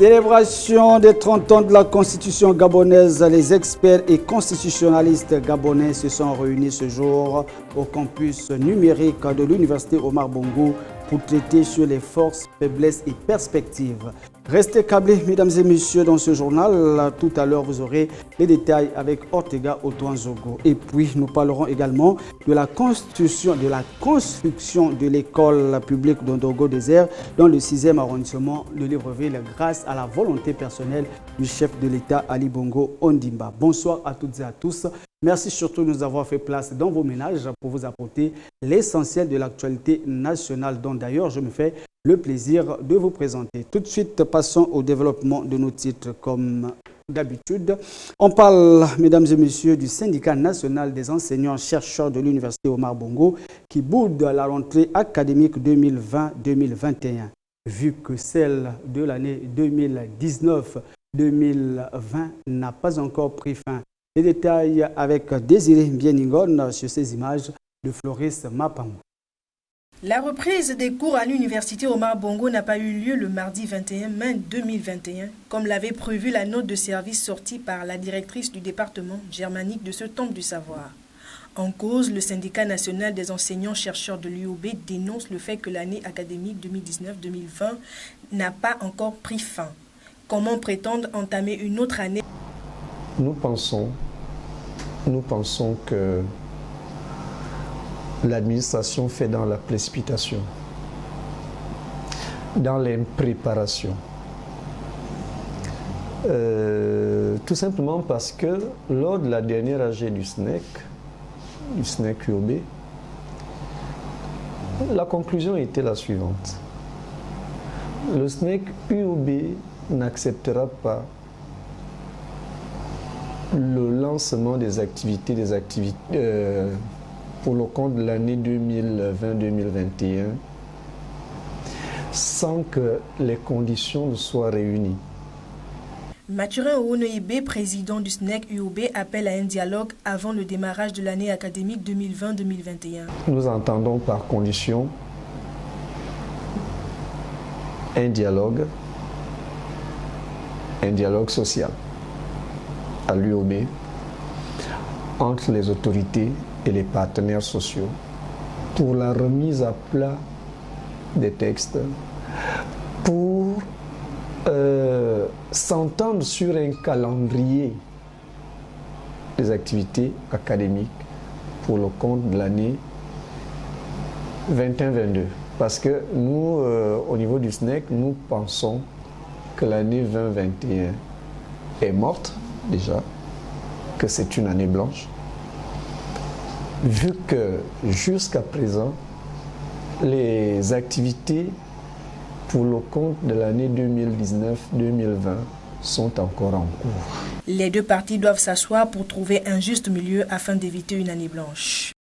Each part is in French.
Célébration des 30 ans de la Constitution gabonaise, les experts et constitutionnalistes gabonais se sont réunis ce jour au campus numérique de l'Université Omar Bongo pour traiter sur les forces, faiblesses et perspectives. Restez câblés, mesdames et messieurs, dans ce journal. Tout à l'heure, vous aurez les détails avec Ortega Otoanzogo. Et puis, nous parlerons également de la construction de l'école publique d'Ondogo Désert dans le 6e arrondissement de Libreville grâce à la volonté personnelle du chef de l'État Ali Bongo Ondimba. Bonsoir à toutes et à tous. Merci surtout de nous avoir fait place dans vos ménages pour vous apporter l'essentiel de l'actualité nationale dont d'ailleurs je me fais le plaisir de vous présenter. Tout de suite, passons au développement de nos titres comme d'habitude. On parle, mesdames et messieurs, du syndicat national des enseignants-chercheurs de l'Université Omar Bongo qui boude la rentrée académique 2020-2021. Vu que celle de l'année 2019-2020 n'a pas encore pris fin. Les détails avec Désiré Bieningone sur ces images de Floris Mapamou. La reprise des cours à l'université Omar Bongo n'a pas eu lieu le mardi 21 mai 2021, comme l'avait prévu la note de service sortie par la directrice du département germanique de ce temple du savoir. En cause, le syndicat national des enseignants-chercheurs de l'UOB dénonce le fait que l'année académique 2019-2020 n'a pas encore pris fin. Comment prétendre entamer une autre année? Nous pensons que l'administration fait dans la précipitation, dans l'impréparation. Tout simplement parce que lors de la dernière AG du SNEC UOB, la conclusion était la suivante. Le SNEC UOB n'acceptera pas le lancement des activités pour le compte de l'année 2020-2021 sans que les conditions soient réunies. Mathurin Ouonoïbé, président du SNEC UOB, appelle à un dialogue avant le démarrage de l'année académique 2020-2021. Nous entendons par condition un dialogue social à l'UOB entre les autorités et les partenaires sociaux pour la remise à plat des textes, pour s'entendre sur un calendrier des activités académiques pour le compte de l'année 2021-2022. Parce que nous, au niveau du SNEC, nous pensons que l'année 2021 est morte déjà, que c'est une année blanche, vu que jusqu'à présent, les activités pour le compte de l'année 2019-2020 sont encore en cours. Les deux parties doivent s'asseoir pour trouver un juste milieu afin d'éviter une année blanche.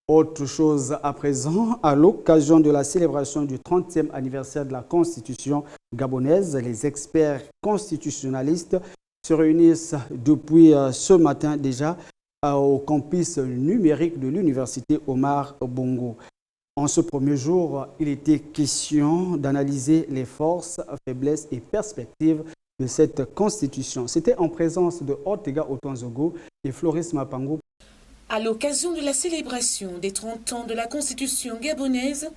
Autre chose à présent, à l'occasion de la célébration du 30e anniversaire de la Constitution gabonaise, les experts constitutionnalistes se réunissent depuis ce matin déjà au campus numérique de l'Université Omar Bongo. En ce premier jour, il était question d'analyser les forces, faiblesses et perspectives de cette Constitution. C'était en présence de Ortega Otoanzogo et Floris Mapamou. À l'occasion de la célébration des 30 ans de la Constitution gabonaise,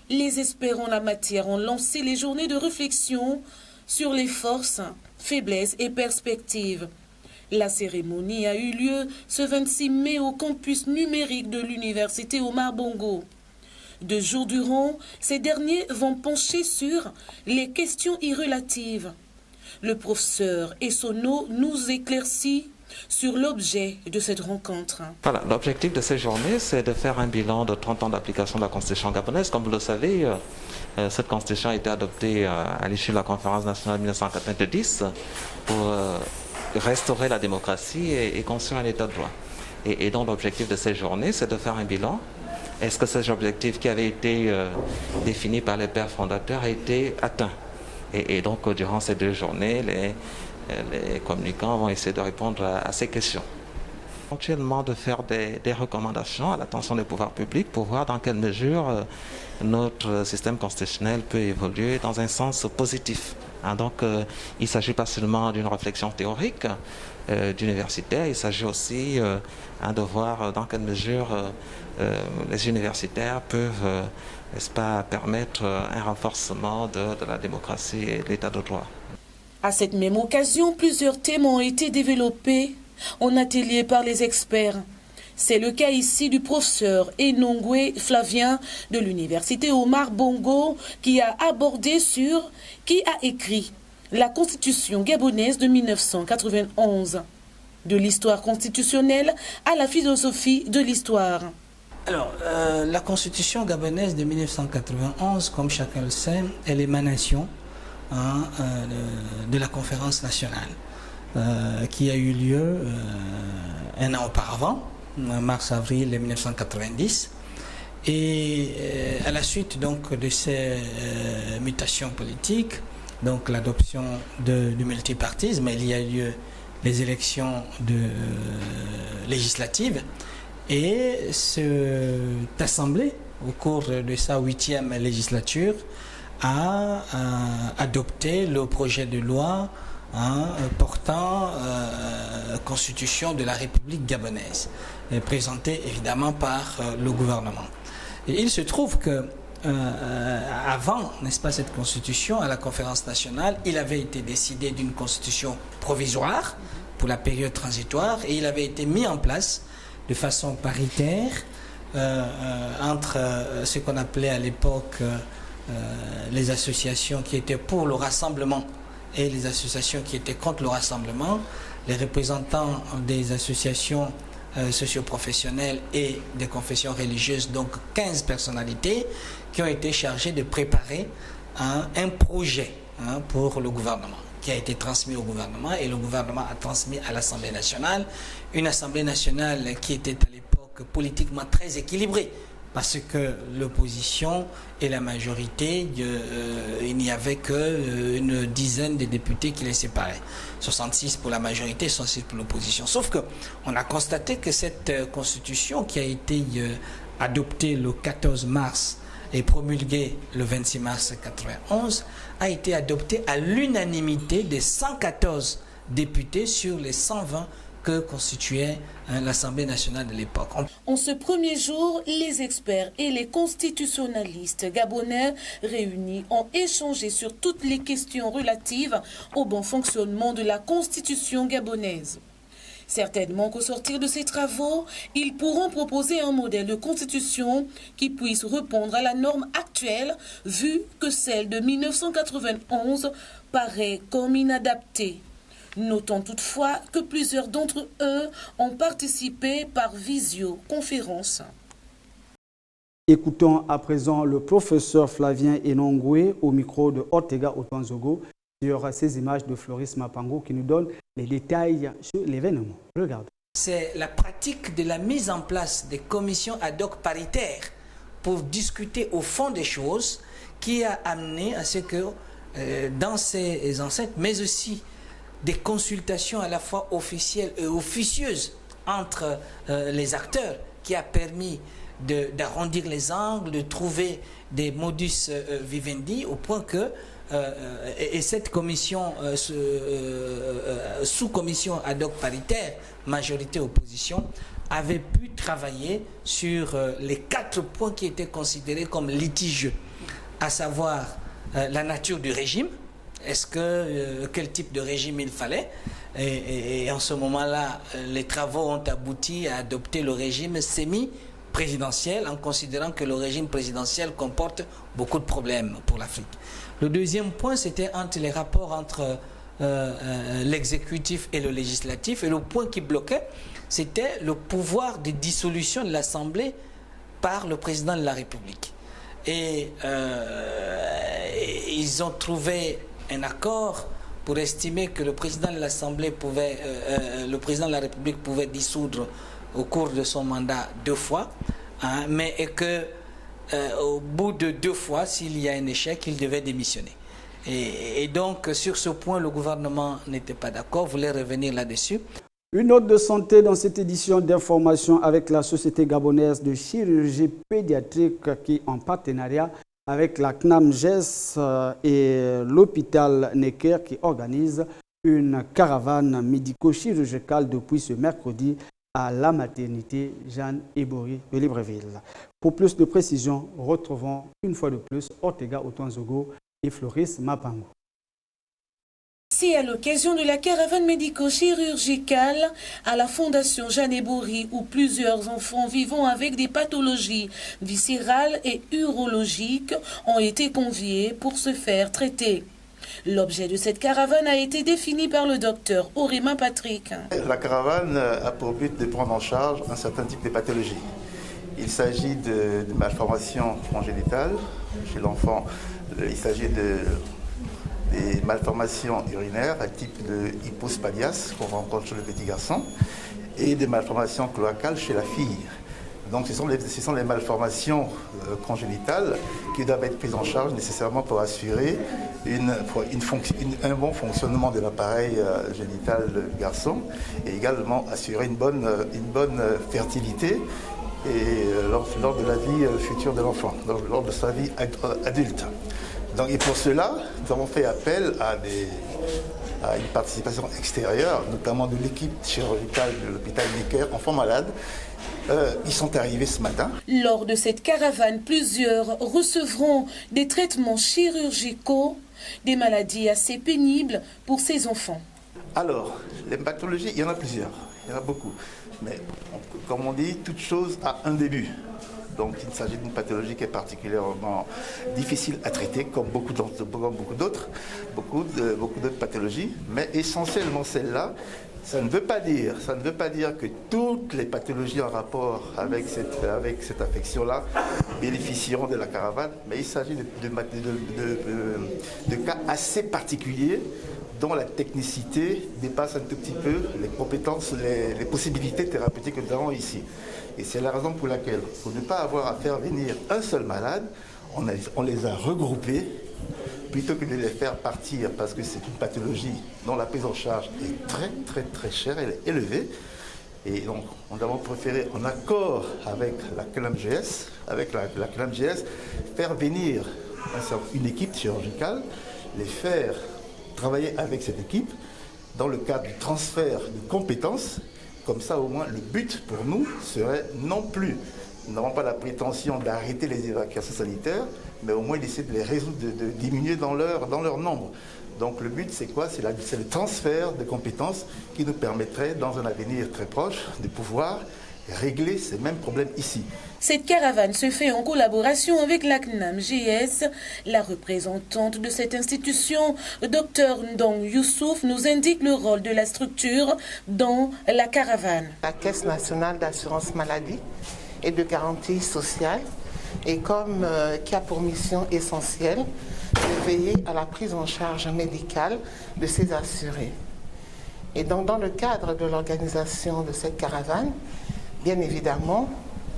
les experts en la matière ont lancé les journées de réflexion sur les forces, faiblesses et perspectives. La cérémonie a eu lieu ce 26 mai au campus numérique de l'Université Omar Bongo. 2 jours durant, ces derniers vont pencher sur les questions irrelatives. Le professeur Essono nous éclaircit sur l'objet de cette rencontre. Voilà, l'objectif de ces journées, c'est de faire un bilan de 30 ans d'application de la Constitution gabonaise. Comme vous le savez, cette Constitution a été adoptée à l'issue de la conférence nationale de 1990 pour restaurer la démocratie et construire un état de droit. Et donc l'objectif de ces journées, c'est de faire un bilan. Est-ce que ces objectifs qui avaient été définis par les pères fondateurs a été atteint? Et donc durant ces 2 journées, les communicants vont essayer de répondre à ces questions. Éventuellement de faire des recommandations à l'attention des pouvoirs publics pour voir dans quelle mesure notre système constitutionnel peut évoluer dans un sens positif. Donc, il ne s'agit pas seulement d'une réflexion théorique d'universitaire, il s'agit aussi de voir dans quelle mesure les universitaires peuvent, n'est-ce pas, permettre un renforcement de la démocratie et de l'état de droit. À cette même occasion, plusieurs thèmes ont été développés en atelier par les experts. C'est le cas ici du professeur Enongwe Flavien de l'université Omar Bongo qui a écrit la constitution gabonaise de 1991. De l'histoire constitutionnelle à la philosophie de l'histoire. Alors, la constitution gabonaise de 1991, comme chacun le sait, est l'émanation de la conférence nationale qui a eu lieu un an auparavant, mars-avril 1990. Et à la suite donc de ces mutations politiques, donc l'adoption du multipartisme, il y a eu les élections législatives et cette assemblée, au cours de sa 8e législature, a adopté le projet de loi portant constitution de la République gabonaise, présenté évidemment par le gouvernement. Et il se trouve que avant, n'est-ce pas, cette constitution, à la conférence nationale, il avait été décidé d'une constitution provisoire pour la période transitoire et il avait été mis en place de façon paritaire entre ce qu'on appelait à l'époque les associations qui étaient pour le rassemblement et les associations qui étaient contre le rassemblement, les représentants des associations socioprofessionnelles et des confessions religieuses, donc 15 personnalités qui ont été chargées de préparer un projet pour le gouvernement, qui a été transmis au gouvernement et le gouvernement a transmis à l'Assemblée nationale, une Assemblée nationale qui était à l'époque politiquement très équilibrée, parce que l'opposition et la majorité, il n'y avait qu'une dizaine de députés qui les séparaient. 66 pour la majorité, 66 pour l'opposition. Sauf qu'on a constaté que cette constitution qui a été adoptée le 14 mars et promulguée le 26 mars 1991 a été adoptée à l'unanimité des 114 députés sur les 120 que constituait l'Assemblée nationale de l'époque. En ce premier jour, les experts et les constitutionnalistes gabonais réunis ont échangé sur toutes les questions relatives au bon fonctionnement de la Constitution gabonaise. Certainement qu'au sortir de ces travaux, ils pourront proposer un modèle de constitution qui puisse répondre à la norme actuelle, vu que celle de 1991 paraît comme inadaptée. Notons toutefois que plusieurs d'entre eux ont participé par visioconférence. Écoutons à présent le professeur Flavien Enongwe au micro de Ortega Otanzogo sur ces images de Floris Mapango qui nous donne les détails sur l'événement. Regardez. C'est la pratique de la mise en place des commissions ad hoc paritaires pour discuter au fond des choses qui a amené à ce que dans ces enceintes, mais aussi des consultations à la fois officielles et officieuses entre les acteurs qui a permis d'arrondir les angles, de trouver des modus vivendi au point que et cette commission, sous-commission ad hoc paritaire, majorité-opposition, avait pu travailler sur les 4 points qui étaient considérés comme litigieux, à savoir la nature du régime. Est-ce que quel type de régime il fallait et en ce moment-là, les travaux ont abouti à adopter le régime semi-présidentiel en considérant que le régime présidentiel comporte beaucoup de problèmes pour l'Afrique. Le deuxième point, c'était les rapports entre l'exécutif et le législatif. Et le point qui bloquait, c'était le pouvoir de dissolution de l'Assemblée par le président de la République. Et ils ont trouvé un accord pour estimer que le président de l'Assemblée pouvait, le président de la République pouvait dissoudre au cours de son mandat 2 fois, mais que au bout de 2 fois, s'il y a un échec, il devait démissionner. Et donc, sur ce point, le gouvernement n'était pas d'accord, voulait revenir là-dessus. Une note de santé dans cette édition d'information avec la Société gabonaise de chirurgie pédiatrique qui, en partenariat avec la CNAMGES et l'hôpital Necker qui organise une caravane médico-chirurgicale depuis ce mercredi à la maternité Jeanne Ebory de Libreville. Pour plus de précisions, retrouvons une fois de plus Ortega Otonzogo et Floris Mapango. C'est à l'occasion de la caravane médico-chirurgicale à la Fondation Jeanne Ebory où plusieurs enfants vivant avec des pathologies viscérales et urologiques ont été conviés pour se faire traiter. L'objet de cette caravane a été défini par le docteur Orima Patrick. La caravane a pour but de prendre en charge un certain type de pathologie. Il s'agit de malformations congénitales chez l'enfant. Il s'agit des malformations urinaires, à type de hypospadias qu'on rencontre chez le petit garçon, et des malformations cloacales chez la fille. Donc ce sont les malformations congénitales qui doivent être prises en charge nécessairement pour assurer un bon fonctionnement de l'appareil génital du garçon et également assurer une bonne fertilité et lors de la vie future de l'enfant, lors de sa vie adulte. Donc, et pour cela, nous avons fait appel à une participation extérieure, notamment de l'équipe chirurgicale de l'hôpital Necker, enfants malades. Ils sont arrivés ce matin. Lors de cette caravane, plusieurs recevront des traitements chirurgicaux, des maladies assez pénibles pour ces enfants. Alors, les pathologies, il y en a plusieurs, il y en a beaucoup. Mais comme on dit, toute chose a un début. Donc il s'agit d'une pathologie qui est particulièrement difficile à traiter, comme beaucoup d'autres pathologies, mais essentiellement celle-là. Ça ne veut pas dire que toutes les pathologies en rapport avec cette affection-là bénéficieront de la caravane, mais il s'agit de cas assez particuliers dont la technicité dépasse un tout petit peu les compétences, les possibilités thérapeutiques que nous avons ici. Et c'est la raison pour laquelle, pour ne pas avoir à faire venir un seul malade, on les a regroupés plutôt que de les faire partir, parce que c'est une pathologie dont la prise en charge est très très très chère, elle est élevée. Et donc, nous avons préféré, en accord avec la CNAMGES, faire venir une équipe chirurgicale, les faire travailler avec cette équipe dans le cadre du transfert de compétences. Comme ça, au moins, le but pour nous serait non plus, nous n'avons pas la prétention d'arrêter les évacuations sanitaires, mais au moins d'essayer de les résoudre, de diminuer dans leur nombre. Donc le but, c'est quoi? C'est le transfert de compétences qui nous permettrait, dans un avenir très proche, de pouvoir régler ces mêmes problèmes ici. Cette caravane se fait en collaboration avec la CNAMGES. La représentante de cette institution, Dr Ndong Youssouf, nous indique le rôle de la structure dans la caravane. La Caisse nationale d'assurance maladie et de garantie sociale et qui a pour mission essentielle de veiller à la prise en charge médicale de ses assurés. Et donc, dans le cadre de l'organisation de cette caravane, bien évidemment,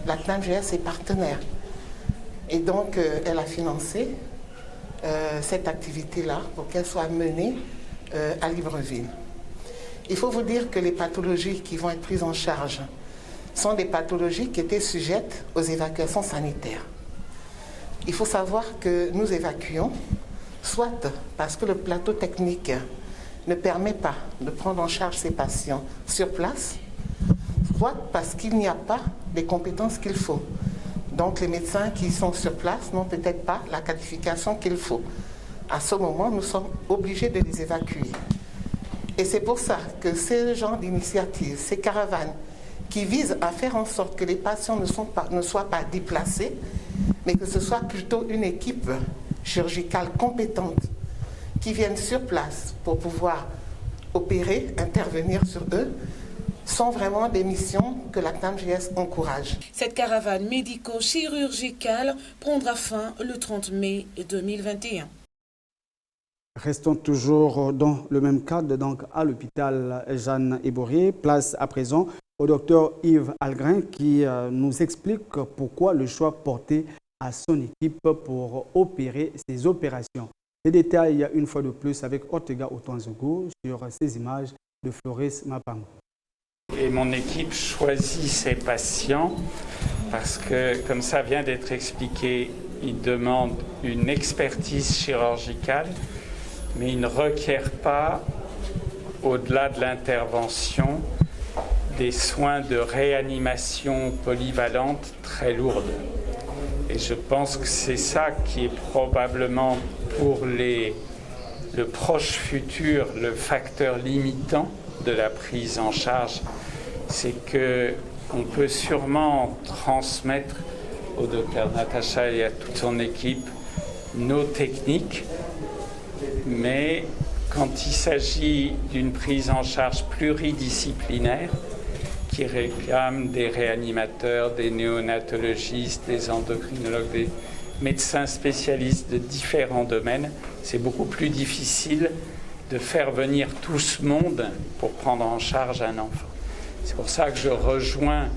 la CNAMGES est partenaire. Et donc, elle a financé cette activité-là pour qu'elle soit menée à Libreville. Il faut vous dire que les pathologies qui vont être prises en charge sont des pathologies qui étaient sujettes aux évacuations sanitaires. Il faut savoir que nous évacuons, soit parce que le plateau technique ne permet pas de prendre en charge ces patients sur place, soit parce qu'il n'y a pas les compétences qu'il faut. Donc les médecins qui sont sur place n'ont peut-être pas la qualification qu'il faut. À ce moment, nous sommes obligés de les évacuer. Et c'est pour ça que ce genre d'initiatives, ces caravanes, qui visent à faire en sorte que les patients ne soient pas déplacés, mais que ce soit plutôt une équipe chirurgicale compétente qui vienne sur place pour pouvoir opérer, intervenir sur eux, sont vraiment des missions que la CNAMGES encourage. Cette caravane médico-chirurgicale prendra fin le 30 mai 2021. Restons toujours dans le même cadre, donc à l'hôpital Jeanne Ebory. Place à présent au docteur Yves Algrin qui nous explique pourquoi le choix porté à son équipe pour opérer ces opérations. Les détails une fois de plus avec Ortega Otonzogo sur ces images de Floris Mapango. Et mon équipe choisit ses patients parce que, comme ça vient d'être expliqué, il demande une expertise chirurgicale, mais il ne requiert pas, au-delà de l'intervention, des soins de réanimation polyvalente très lourdes. Et je pense que c'est ça qui est probablement pour le proche futur le facteur limitant de la prise en charge. C'est qu'on peut sûrement transmettre au docteur Natacha et à toute son équipe nos techniques, mais quand il s'agit d'une prise en charge pluridisciplinaire qui réclame des réanimateurs, des néonatologistes, des endocrinologues, des médecins spécialistes de différents domaines, c'est beaucoup plus difficile de faire venir tout ce monde pour prendre en charge un enfant. C'est pour ça que je rejoins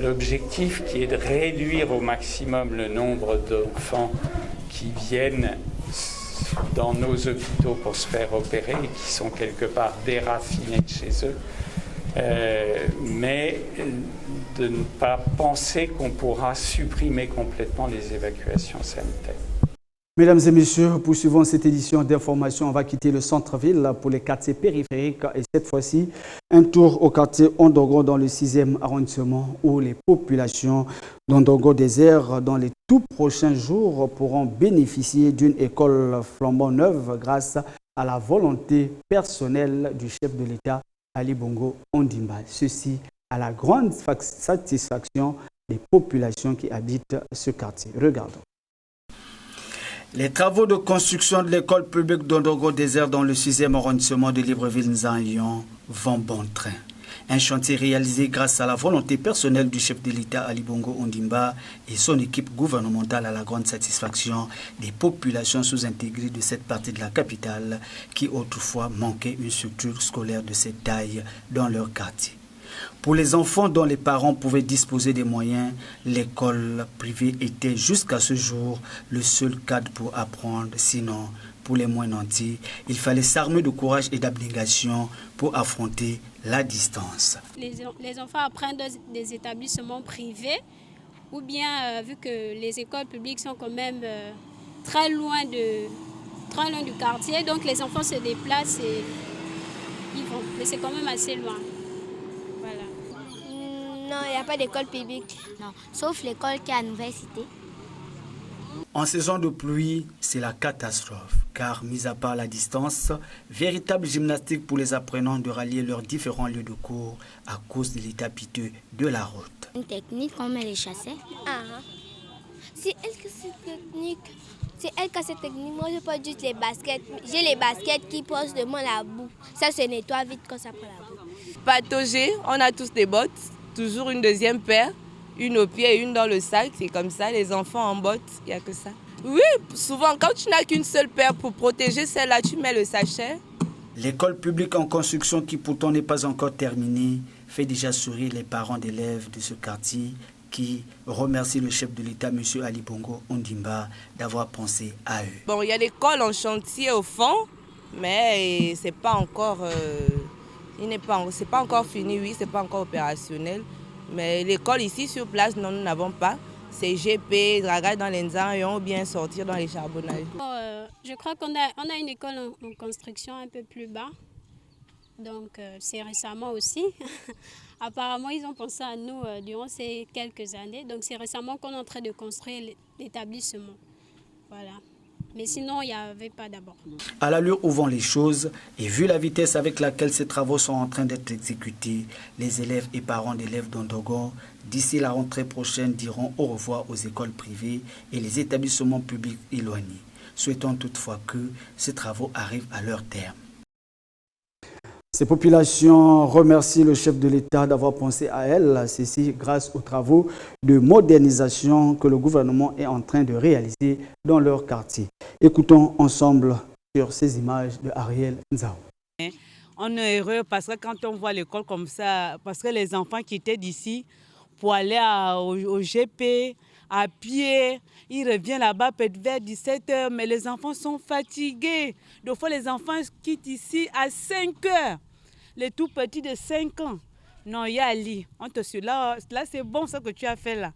l'objectif qui est de réduire au maximum le nombre d'enfants qui viennent dans nos hôpitaux pour se faire opérer et qui sont quelque part déraffinés de chez eux, mais de ne pas penser qu'on pourra supprimer complètement les évacuations sanitaires. Mesdames et messieurs, poursuivons cette édition d'information. On va quitter le centre-ville pour les quartiers périphériques et cette fois-ci, un tour au quartier Ondongo dans le 6e arrondissement où les populations d'Ondongo Désert dans les tout prochains jours pourront bénéficier d'une école flambant neuve grâce à la volonté personnelle du chef de l'État Ali Bongo Ondimba. Ceci à la grande satisfaction des populations qui habitent ce quartier. Regardons. Les travaux de construction de l'école publique d'Ondongo Désert dans le 6e arrondissement de Libreville-Nzanyon vont bon train. Un chantier réalisé grâce à la volonté personnelle du chef de l'État Ali Bongo Ondimba et son équipe gouvernementale à la grande satisfaction des populations sous-intégrées de cette partie de la capitale qui autrefois manquaient une structure scolaire de cette taille dans leur quartier. Pour les enfants dont les parents pouvaient disposer des moyens, l'école privée était jusqu'à ce jour le seul cadre pour apprendre. Sinon, pour les moins nantis, il fallait s'armer de courage et d'abnégation pour affronter la distance. Les enfants apprennent dans des établissements privés ou bien, vu que les écoles publiques sont quand même très loin du quartier, donc les enfants se déplacent et ils vont. Mais c'est quand même assez loin. Non, il n'y a pas d'école publique. Non, sauf l'école qui est à Nouvelle Cité. En saison de pluie, c'est la catastrophe, car mis à part la distance, véritable gymnastique pour les apprenants de rallier leurs différents lieux de cours à cause de l'état piteux de la route. Une technique, on met les chassés. C'est elle qui a cette technique. C'est elle qui a cette technique. Moi, je porte juste les baskets. J'ai les baskets qui posent de moi la boue. Ça se nettoie vite quand ça prend la boue. Patauger, on a tous des bottes. Toujours une deuxième paire, une au pied et une dans le sac. C'est comme ça, les enfants en bottes, il n'y a que ça. Oui, souvent, quand tu n'as qu'une seule paire pour protéger celle-là, tu mets le sachet. L'école publique en construction, qui pourtant n'est pas encore terminée, fait déjà sourire les parents d'élèves de ce quartier qui remercient le chef de l'État, M. Ali Bongo Ondimba, d'avoir pensé à eux. Bon, il y a l'école en chantier au fond, mais c'est pas encore... c'est pas encore fini, oui, c'est pas encore opérationnel. Mais l'école ici sur place, non, nous n'avons pas. C'est GP, draguer dans les Nzanyon ou bien sortir dans les charbonnages. Je crois qu'on a une école en construction un peu plus bas. Donc c'est récemment aussi. Apparemment, ils ont pensé à nous durant ces quelques années. Donc c'est récemment qu'on est en train de construire l'établissement. Voilà. Mais sinon, il n'y avait pas d'abord. À l'allure où vont les choses, et vu la vitesse avec laquelle ces travaux sont en train d'être exécutés, les élèves et parents d'élèves d'Ondongo, d'ici la rentrée prochaine, diront au revoir aux écoles privées et les établissements publics éloignés. Souhaitons toutefois que ces travaux arrivent à leur terme. Ces populations remercient le chef de l'État d'avoir pensé à elles, ceci grâce aux travaux de modernisation que le gouvernement est en train de réaliser dans leur quartier. Écoutons ensemble sur ces images de Ariel Nzao. On est heureux parce que quand on voit l'école comme ça, parce que les enfants qui étaient d'ici pour aller au GP, à pied, ils reviennent là-bas peut-être vers 17h, mais les enfants sont fatigués. Des fois, les enfants quittent ici à 5h. Les tout petits de 5 ans. Non, il y a Ali. On te suit. Là c'est bon ce que tu as fait là.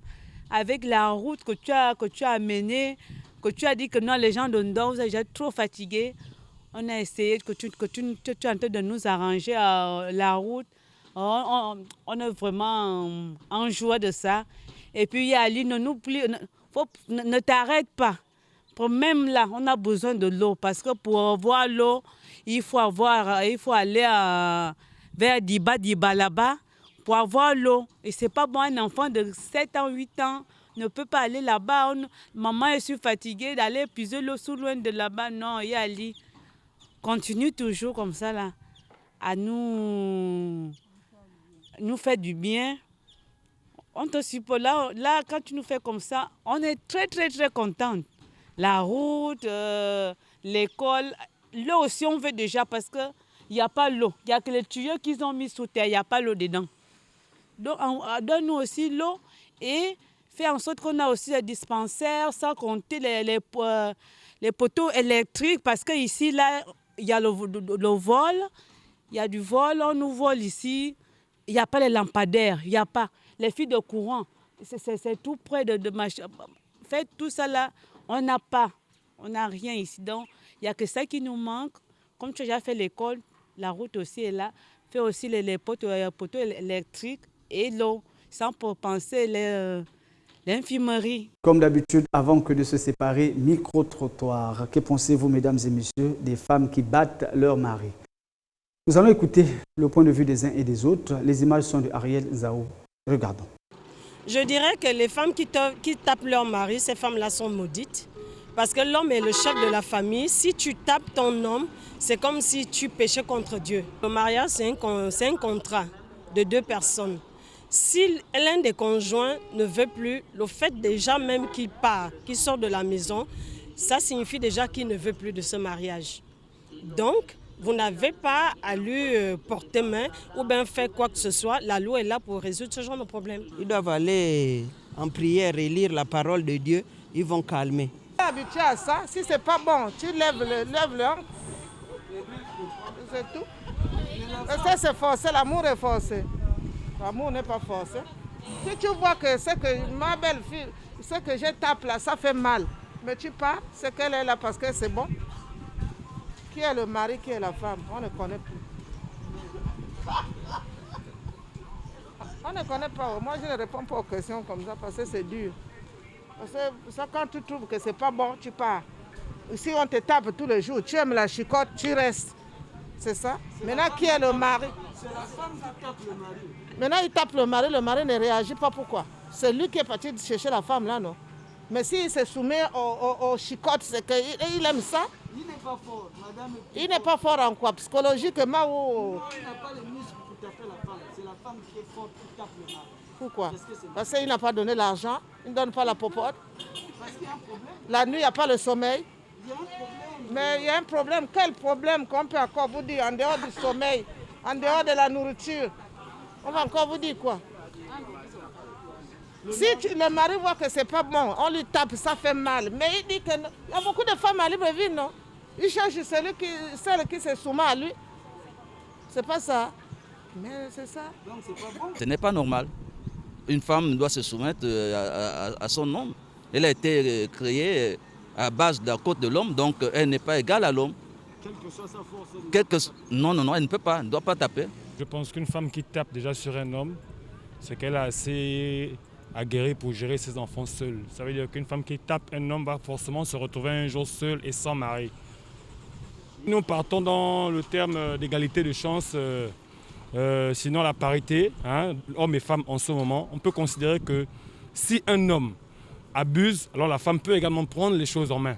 avec la route que tu as amenée, que tu as dit que non, les gens de Ndor, vous êtes déjà trop fatigués. On a essayé que tu es en train de nous arranger la route. On est vraiment en joie de ça. Et puis Yali, ne t'arrête pas. Même là, on a besoin de l'eau parce que pour avoir l'eau, il faut aller vers Diba là-bas pour avoir l'eau. Et c'est pas bon, un enfant de 7 ans, 8 ans ne peut pas aller là-bas. Maman, je suis fatiguée d'aller puiser l'eau sous loin de là-bas. Non, Yali, continue toujours comme ça là, à nous faire du bien. On te supporte. Là, quand tu nous fais comme ça, on est très, très, très contente. La route, l'école, l'eau aussi on veut déjà parce qu'il n'y a pas l'eau. Il n'y a que les tuyaux qu'ils ont mis sous terre, il n'y a pas l'eau dedans. Donc donne-nous aussi l'eau et fais en sorte qu'on a aussi des dispensaires sans compter les poteaux électriques parce qu'ici, là, il y a le vol, il y a du vol, on nous vole ici. Il n'y a pas les lampadaires, il n'y a pas les fils de courant. C'est tout près de machin. Faites tout ça là. On n'a rien ici. Donc, il n'y a que ça qui nous manque. Comme tu as déjà fait l'école, la route aussi est là. Fais aussi les poteaux électriques et l'eau, sans penser l'infirmerie. Comme d'habitude, avant que de se séparer, micro-trottoir. Que pensez-vous, mesdames et messieurs, des femmes qui battent leur mari? Nous allons écouter le point de vue des uns et des autres. Les images sont de Ariel Zao. Regardons. Je dirais que les femmes qui tapent leur mari, ces femmes-là sont maudites. Parce que l'homme est le chef de la famille. Si tu tapes ton homme, c'est comme si tu péchais contre Dieu. Le mariage, c'est un contrat de 2 personnes. Si l'un des conjoints ne veut plus, le fait déjà même qu'il part, qu'il sort de la maison, ça signifie déjà qu'il ne veut plus de ce mariage. Donc, vous n'avez pas à lui porter main ou bien faire quoi que ce soit. La loi est là pour résoudre ce genre de problème. Ils doivent aller en prière et lire la parole de Dieu. Ils vont calmer. Habitué à ça, si c'est pas bon, tu lèves le hanche. C'est tout. Ça c'est forcé, l'amour est forcé. L'amour n'est pas forcé. Si tu vois que c'est que ma belle-fille, ce que je tape là, ça fait mal. Mais tu pars, c'est qu'elle est là parce que c'est bon. Qui est le mari, qui est la femme, on ne connaît plus. On ne connaît pas. Moi, je ne réponds pas aux questions comme ça parce que c'est dur. Parce que ça, quand tu trouves que c'est pas bon, tu pars. Si on te tape tous les jours, tu aimes la chicotte, tu restes. C'est ça. Maintenant, qui est le mari? C'est la femme qui tape le mari. Maintenant, il tape le mari ne réagit pas. Pourquoi? C'est lui qui est parti chercher la femme là, non? Mais s'il se soumet aux chicottes, c'est qu'il aime ça. Il n'est pas fort, madame. Il n'est pas fort en quoi? Psychologiquement ou... Non, il n'a pas les muscles pour taper la femme. C'est la femme qui est forte qui tape le mari. Pourquoi? Parce qu'il n'a pas donné l'argent, il ne donne pas la popote. Parce qu'il y a un problème. La nuit, il n'y a pas le sommeil. Il y a un problème. Mais il y a un problème. Quel problème qu'on peut encore vous dire en dehors du sommeil, en dehors de la nourriture? On va encore vous dire quoi? Si le mari voit que c'est pas bon, on lui tape, ça fait mal. Mais il dit qu'il y a beaucoup de femmes à Libreville, non? Il cherche celle qui se soumet à lui. C'est pas ça. Mais c'est ça. Donc c'est pas bon. Ce n'est pas normal. Une femme doit se soumettre à son homme. Elle a été créée à base de la côte de l'homme, donc elle n'est pas égale à l'homme. Quelle que soit sa force. Non, elle ne peut pas, elle ne doit pas taper. Je pense qu'une femme qui tape déjà sur un homme, c'est qu'elle a assez aguerri pour gérer ses enfants seule. Ça veut dire qu'une femme qui tape un homme va forcément se retrouver un jour seule et sans mari. Nous partons dans le terme d'égalité de chance, sinon la parité, hein, hommes et femmes en ce moment. On peut considérer que si un homme abuse, alors la femme peut également prendre les choses en main.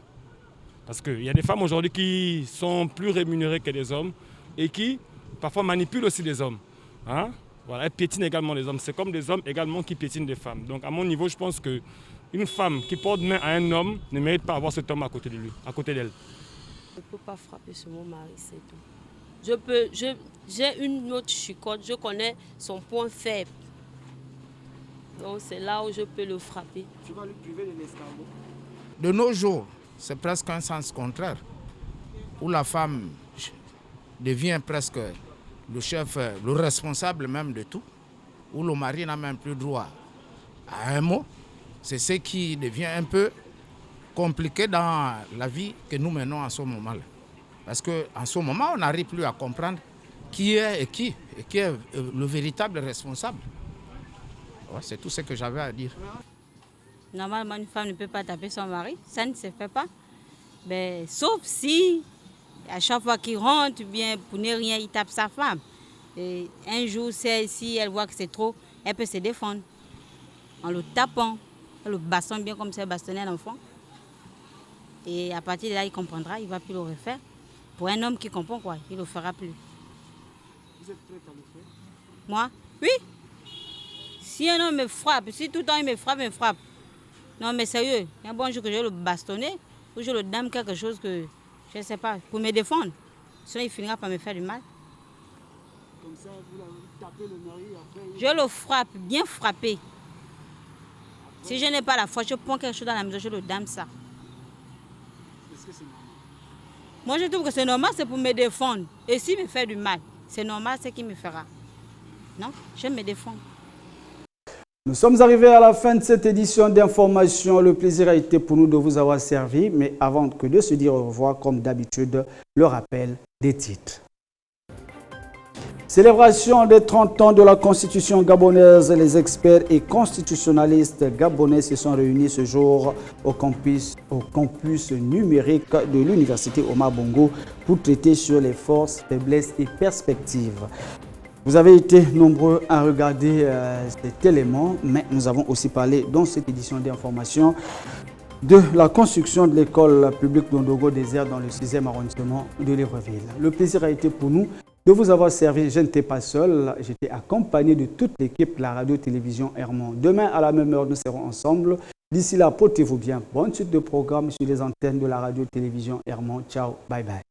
Parce qu'il y a des femmes aujourd'hui qui sont plus rémunérées que des hommes et qui parfois manipulent aussi des hommes. Hein? Voilà, elles piétinent également les hommes. C'est comme des hommes également qui piétinent des femmes. Donc à mon niveau, je pense qu'une femme qui porte main à un homme ne mérite pas d'avoir cet homme à côté de lui, à côté d'elle. Je ne peux pas frapper sur mon mari, c'est tout. J'ai une autre chicotte, je connais son point faible. Donc c'est là où je peux le frapper. Tu vas lui priver de l'escargot. De nos jours, c'est presque un sens contraire, où la femme devient presque le chef, le responsable même de tout, où le mari n'a même plus droit à un mot, C'est ce qui devient un peu compliqué dans la vie que nous menons en ce moment-là. Parce qu'en ce moment, on n'arrive plus à comprendre qui est le véritable responsable. Ouais, c'est tout ce que j'avais à dire. Normalement, une femme ne peut pas taper son mari, ça ne se fait pas. Mais, sauf si, à chaque fois qu'il rentre, bien pour ne rien, il tape sa femme. Et un jour, si elle voit que c'est trop, elle peut se défendre en le tapant, le baston bien comme ça, bastonner l'enfant. Et à partir de là, il comprendra, il ne va plus le refaire. Pour un homme qui comprend, quoi, il ne le fera plus. Vous êtes prête à le faire? Moi? Oui. Si un homme me frappe, si tout le temps il me frappe. Non mais sérieux, il y a un bon jour que je vais le bastonner ou je le dame quelque chose que je ne sais pas, pour me défendre. Sinon il finira par me faire du mal. Comme ça, vous tapez le mari après... Je le frappe, bien frappé. Si je n'ai pas la foi, je prends quelque chose dans la maison, je le dame ça. Est-ce que c'est normal? Moi je trouve que c'est normal, c'est pour me défendre. Et s'il me fait du mal, c'est normal, c'est qu'il me fera. Non, je me défends. Nous sommes arrivés à la fin de cette édition d'information. Le plaisir a été pour nous de vous avoir servi. Mais avant que de se dire au revoir, comme d'habitude, le rappel des titres. Célébration des 30 ans de la Constitution gabonaise. Les experts et constitutionnalistes gabonais se sont réunis ce jour au campus numérique de l'Université Omar Bongo pour traiter sur les forces, faiblesses et perspectives. Vous avez été nombreux à regarder cet élément, mais nous avons aussi parlé dans cette édition d'information de la construction de l'école publique d'Ondogo Désert dans le 6e arrondissement de Libreville. Le plaisir a été pour nous de vous avoir servi. Je n'étais pas seul, j'étais accompagné de toute l'équipe de la radio-télévision Hermon. Demain, à la même heure, nous serons ensemble. D'ici là, portez-vous bien. Bonne suite de programmes sur les antennes de la radio-télévision Hermon. Ciao, bye bye.